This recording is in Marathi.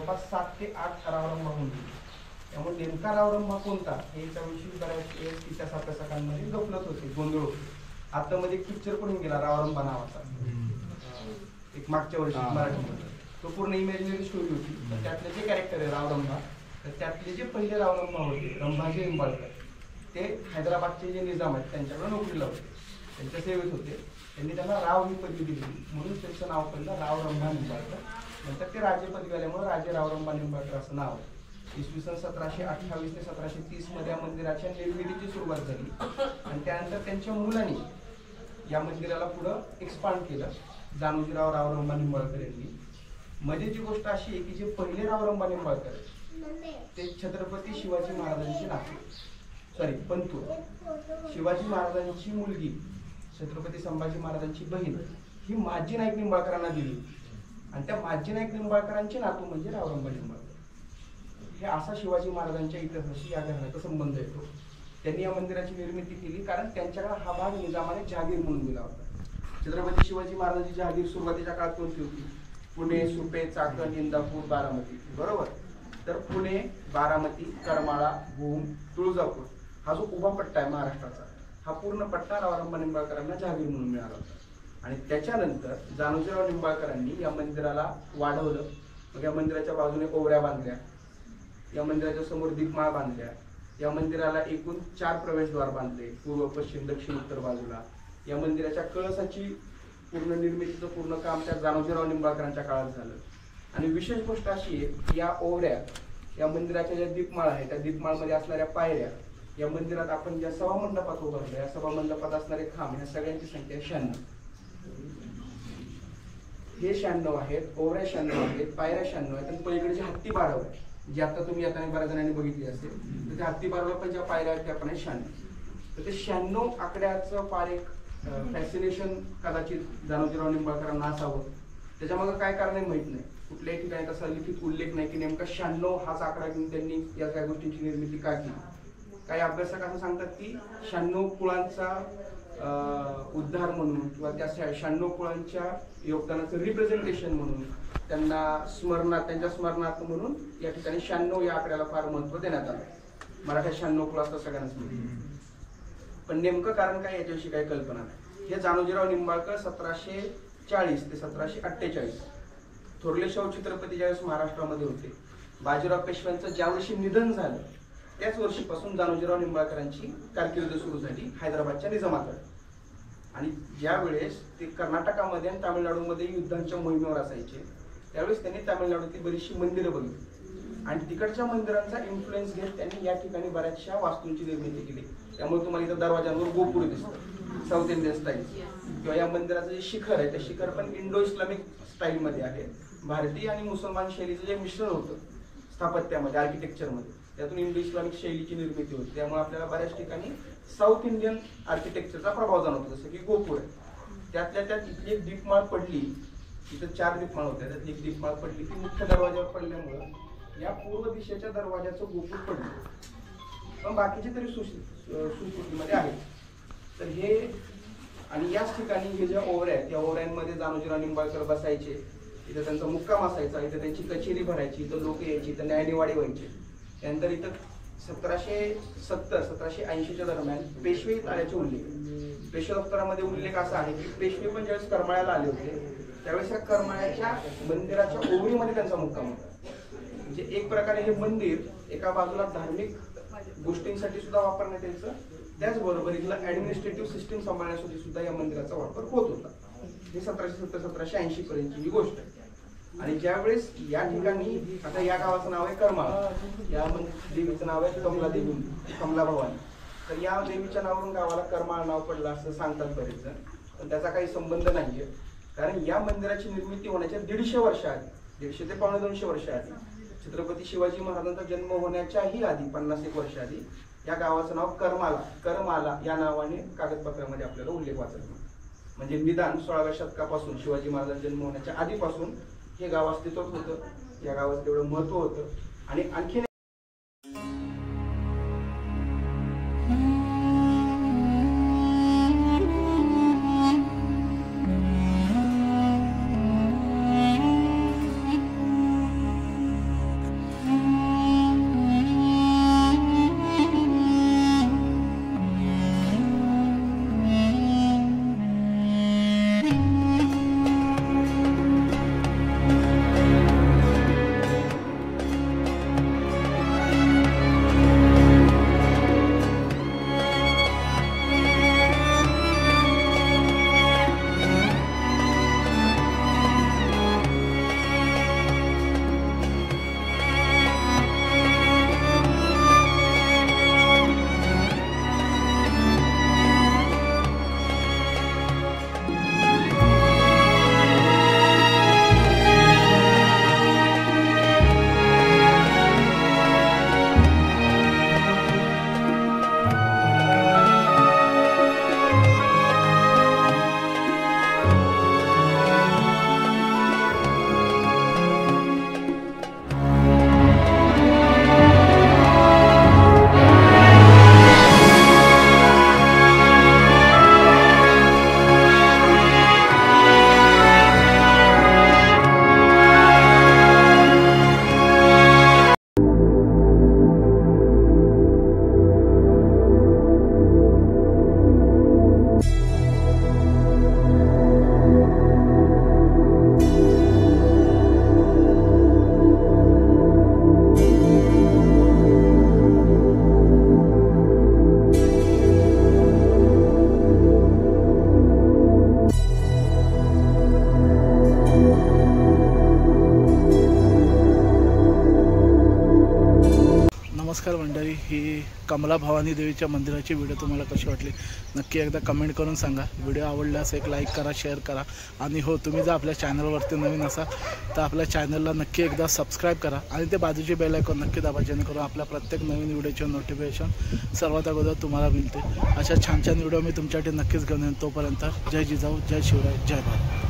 जवळपास 7 ते 8 रावरंभा होऊन गेली. त्यामुळे नेमका रावरंभा कोणता हे त्याविषयी बऱ्याच वेळेस इतिहास अभ्यासकांमध्ये गफलत होते, गोंधळ होते. आतामध्ये एक पिक्चर पण गेला रावरंभा नावाचा, एक मागच्या वर्षी मराठीमध्ये. तो पूर्ण इमॅजिनरी स्टोरी होती. तर त्यातले जे कॅरेक्टर आहे रावरंभा, तर त्यातले जे पहिले रावरंभा होते रंभाजी निंबाळकर, ते हैदराबादचे जे निजाम आहेत त्यांच्याकडे नोकरीला होते, त्यांच्या सेवेत होते. त्यांनी त्यांना राव ही पदवी दिली म्हणून त्यांचं नाव पडलं रावरंभा निंबाळकर. नंतर ते राजे पदवी आल्यामुळे राजे रावरंभा निंबाळकर असं नाव आहे. इसवी सन 1728 ते 1730 मध्ये या मंदिराच्या निर्मितीची सुरुवात झाली आणि त्यानंतर त्यांच्या मुलांनी या मंदिराला पुढं एक्सपांड केलं, जानोजीराव रावरंभा निंबाळकर यांनी. मजेची गोष्ट अशी आहे की जे पहिले रावरंभा निंबाळकर ते छत्रपती शिवाजी महाराजांची पंतू, शिवाजी महाराजांची मुलगी छत्रपती संभाजी महाराजांची बहीण ही माजी नाईक निंबाळकरांना दिली आणि त्या माजी नाईक निंबाळकरांचे नातू म्हणजे रावरंभा निंबाळकर. हे असा शिवाजी महाराजांच्या इतिहासाशी या घराण्याचा संबंध येतो. त्यांनी या मंदिराची निर्मिती केली कारण त्यांच्याकडे हा भाग निजामाने जहागीर म्हणून दिला होता. छत्रपती शिवाजी महाराजांची जहागीर सुरुवातीच्या काळात कोणती होती? पुणे, सुपे, चाकण, इंदापूर, बारामती, बरोबर. तर पुणे, बारामती, करमाळा, भूम, तुळजापूर हा जो उभा पट्टा आहे महाराष्ट्राचा, हा पूर्ण पट्टा रावरंभा निंबाळकरांना जहागीर म्हणून मिळाला होता. आणि त्याच्यानंतर जानोजीराव निंबाळकरांनी या मंदिराला वाढवलं. मग या मंदिराच्या बाजूने ओवऱ्या बांधल्या, या मंदिराच्या समोर दीपमाळ बांधल्या, या मंदिराला एकूण 4 प्रवेशद्वार बांधले, पूर्व, पश्चिम, दक्षिण, उत्तर बाजूला. या मंदिराच्या कळसाची पूर्ण निर्मितीचं पूर्ण काम त्या जानोजीराव निंबाळकरांच्या काळात झालं. आणि विशेष गोष्ट अशी आहे की या ओवऱ्या, या मंदिराच्या ज्या दीपमाळ आहे त्या दीपमाळमध्ये असणाऱ्या पायऱ्या, या मंदिरात आपण ज्या सभामंडपात उभारलो या सभामंडपात असणारे खांब, ह्या सगळ्यांची संख्या 96. हे 96 आहेत, ओवऱ्या 96 आहेत, पायऱ्या 96 आहेत आणि पलीकडचे हत्ती बारव आहे जे आता तुम्ही येताना बऱ्याच जणांनी बघितली असेल. तर त्या हत्ती बारवला पण ज्या पायऱ्या आहेत त्या पण 96. तर ते 96 आकड्याचं फार एक फॅसिनेशन कदाचित जानोजीराव निंबाळकरांना असावं. त्याच्यामागं काय कारण आहे माहित नाही, कुठल्याही ठिकाणी तसा लिखित उल्लेख नाही की नेमका 96 हाच आकडा घेऊन त्यांनी या काही गोष्टींची निर्मिती का केली. काही अभ्यासक असं सांगतात की 96 कुळांचा उद्धार म्हणून किंवा त्या 96 कुळांच्या योगदानाचं रिप्रेझेंटेशन म्हणून त्यांच्या स्मरणार्थ म्हणून या ठिकाणी 96 या आकड्याला फार महत्व देण्यात आलं. मराठ्यात 96 कुळ असतात सगळ्यांनाच माहिती, पण नेमकं कारण काय याच्याविषयी काही कल्पना नाही. हे जानोजीराव निंबाळकर 1740 ते 1748 थोरले शाहू छत्रपती ज्यावेळेस महाराष्ट्रामध्ये होते, बाजीराव पेशव्यांचं ज्या वर्षी निधन झालं त्याच वर्षीपासून जानोजीराव निंबाळकरांची कारकीर्द सुरू झाली हैदराबादच्या निजामाकडे. आणि ज्या वेळेस ते कर्नाटकामध्ये आणि तामिळनाडूमध्ये युद्धांच्या मोहिमेवर असायचे त्यावेळेस त्यांनी तामिळनाडूतील बरीचशी मंदिरं बघितली आणि तिकडच्या मंदिरांचा इन्फ्लुएन्स घेत त्यांनी या ठिकाणी बऱ्याचशा वास्तूंची निर्मिती केली. त्यामुळे तुम्हाला इथं दरवाजांवर गोपुर दिसतं साऊथ इंडियन स्टाईल, किंवा या मंदिराचं जे शिखर आहे ते शिखर पण इंडो इस्लामिक स्टाईलमध्ये आहे. भारतीय आणि मुसलमान शैलीचं जे मिश्रण होतं स्थापत्यामध्ये, आर्किटेक्चरमध्ये, त्यातून इंडो इस्लामिक शैलीची निर्मिती होती. त्यामुळे आपल्याला बऱ्याच ठिकाणी साऊथ इंडियन आर्किटेक्चरचा प्रभाव जाणवतो, जसं की गोपूर आहे. त्यातल्या त्यात इथली एक दीपमाळ पडली, इथं 4 दीपमाळ होत्या, त्यातली एक दीपमाळ पडली ती मुख्य दरवाजावर पडल्यामुळं या पूर्व दिशेच्या दरवाजाचं गोपूर पडलं, पण बाकीचे तरी सुस्थितीमध्ये आहेत. तर हे आणि याच ठिकाणी हे ज्या ओवऱ्या आहेत त्या ओवऱ्यांमध्ये जानोजीराव निंबाळकर बसायचे, इथं त्यांचा मुक्काम असायचा, इथं त्यांची कचेरी भरायची, इथं लोक यायची, इथं न्यायनिवाडी व्हायची. त्यानंतर इथं 1770-1780च्या दरम्यान पेशवे आल्याचे उल्लेख, पेशवे दफ्तरामध्ये उल्लेख असा आहे की पेशवे पण ज्यावेळेस करमाळ्याला आले होते त्यावेळेस या करमाळ्याच्या मंदिराच्या ओवरीमध्ये त्यांचा मुक्काम होता. म्हणजे एक प्रकारे हे मंदिर एका बाजूला धार्मिक गोष्टींसाठी सुद्धा वापरण्यात यायचं, त्याचबरोबर इथला ऍडमिनिस्ट्रेटिव्ह सिस्टीम सांभाळण्यासाठी सुद्धा या मंदिराचा वापर होत होता. ही 1770-1780 पर्यंतची ही गोष्ट आहे. आणि ज्यावेळेस या ठिकाणी, आता या गावाचं नाव आहे करमाळा, या देवीचं नाव आहे कमला देवी, कमला भवानी. तर या देवीच्या नावावरून गावाला करमाळा नाव पडलं असं सांगतात बरेच जण, पण त्याचा काही संबंध नाहीये. कारण या मंदिराची निर्मिती होण्याच्या 150 वर्ष आधी, 150 ते 250 वर्ष आधी, छत्रपती शिवाजी महाराजांचा जन्म होण्याच्याही आधी 50-1 वर्ष आधी या गावाचं नाव करमाला या नावाने कागदपत्रामध्ये आपल्याला उल्लेख वाचायला. म्हणजे निदान 16व्या शतकापासून, शिवाजी महाराजांचा जन्म होण्याच्या आधीपासून हे गाव अस्तित्वात होतं. या गावाचं तेवढं महत्व होतं. आणि आणखी नमस्कार मंडळी, ही कमला भवानी देवीच्या मंदिराची व्हिडिओ तुम्हाला कशी वाटली नक्की एकदा कमेंट करून सांगा. व्हिडिओ आवडल्यास एक लाईक करा, शेअर करा आणि हो, तुम्ही जर आपल्या चॅनलवरती नवीन असाल तर आपल्या चॅनलला नक्की एकदा सबस्क्राईब करा आणि ते बाजूचे बेल आयकॉन नक्की दाबा, जेणेकरून आपल्या प्रत्येक नवीन व्हिडिओचे नोटिफिकेशन सर्वात अगोदर तुम्हाला मिळते. अशा छान छान व्हिडिओ मी तुमच्यासाठी नक्कीच घेऊन येईन. तोपर्यंत जय जिजाऊ, जय शिवराय, जय भारत.